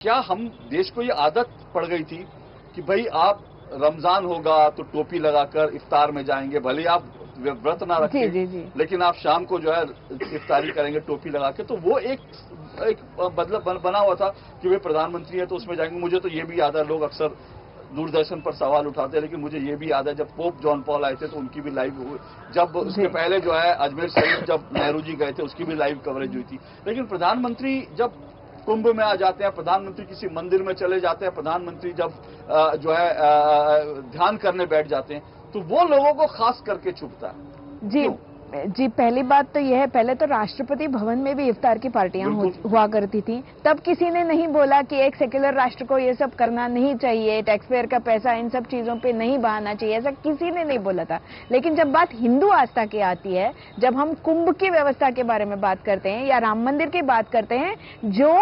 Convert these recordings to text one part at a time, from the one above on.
क्या हम देश को ये आदत पड़ गई थी कि भाई आप रमजान होगा तो टोपी लगाकर इफ्तार में जाएंगे, भले आप व्रत ना रखें, जी। लेकिन आप शाम को जो है इफ्तारी करेंगे टोपी लगा के। तो वो एक मतलब बना हुआ था कि वे प्रधानमंत्री है तो उसमें जाएंगे। मुझे तो ये भी याद है, लोग अक्सर दूरदर्शन पर सवाल उठाते हैं, लेकिन मुझे ये भी याद है जब पोप जॉन पॉल आए थे तो उनकी भी लाइव हुई। जब उसके पहले जो है अजमेर शरीफ जब नेहरू जी गए थे उसकी भी लाइव कवरेज हुई थी। लेकिन प्रधानमंत्री जब कुंभ में आ जाते हैं, प्रधानमंत्री किसी मंदिर में चले जाते हैं, प्रधानमंत्री जब जो है ध्यान करने बैठ जाते हैं, तो वो लोगों को खास करके चुभता है। जी जी, पहली बात तो यह है, पहले तो राष्ट्रपति भवन में भी इफ्तार की पार्टियां हुआ करती थी। तब किसी ने नहीं बोला कि एक सेक्युलर राष्ट्र को ये सब करना नहीं चाहिए, टैक्स पेयर का पैसा इन सब चीजों पे नहीं बहाना चाहिए, ऐसा किसी ने नहीं बोला था। लेकिन जब बात हिंदू आस्था की आती है, जब हम कुंभ की व्यवस्था के बारे में बात करते हैं या राम मंदिर की बात करते हैं, जो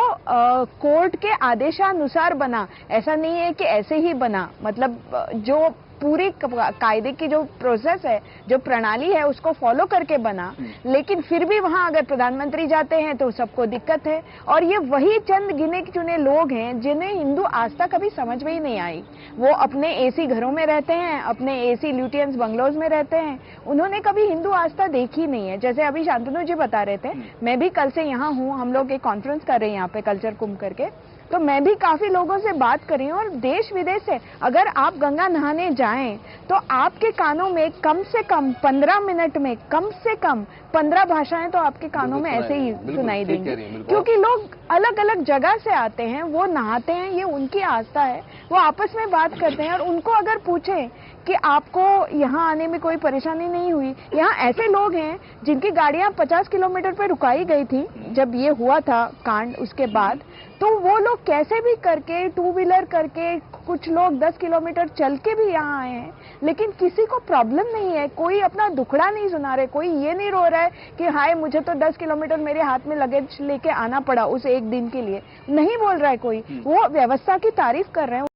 कोर्ट के आदेशानुसार बना, ऐसा नहीं है कि ऐसे ही बना, मतलब जो पूरी कायदे की जो प्रोसेस है, जो प्रणाली है, उसको फॉलो करके बना। लेकिन फिर भी वहां अगर प्रधानमंत्री जाते हैं तो सबको दिक्कत है। और ये वही चंद गिने चुने लोग हैं जिन्हें हिंदू आस्था कभी समझ में ही नहीं आई। वो अपने एसी घरों में रहते हैं, अपने एसी ल्यूटियंस बंगलोज में रहते हैं, उन्होंने कभी हिंदू आस्था देखी नहीं है। जैसे अभी शांतनु जी बता रहे थे, मैं भी कल से यहाँ हूँ, हम लोग एक कॉन्फ्रेंस कर रहे हैं यहाँ पे कल्चर कुंभ करके, तो मैं भी काफी लोगों से बात करी हूं। और देश विदेश से अगर आप गंगा नहाने जाएं तो आपके कानों में कम से कम 15 मिनट में कम से कम 15 भाषाएं तो आपके कानों में ऐसे ही सुनाई देंगी, क्योंकि लोग अलग अलग जगह से आते हैं, वो नहाते हैं, ये उनकी आस्था है, वो आपस में बात करते हैं। और उनको अगर पूछें कि आपको यहाँ आने में कोई परेशानी नहीं हुई, यहाँ ऐसे लोग हैं जिनकी गाड़ियां 50 किलोमीटर पे रुकाई गई थी जब ये हुआ था कांड, उसके बाद तो वो लोग कैसे भी करके, टू व्हीलर करके, कुछ लोग 10 किलोमीटर चल के भी यहाँ आए हैं, लेकिन किसी को प्रॉब्लम नहीं है, कोई अपना दुखड़ा नहीं सुना रहे, कोई ये नहीं रो रहा है कि हाय मुझे तो 10 किलोमीटर मेरे हाथ में लगेज लेके आना पड़ा उस एक दिन के लिए, नहीं बोल रहा है कोई, वो व्यवस्था की तारीफ कर रहे हैं।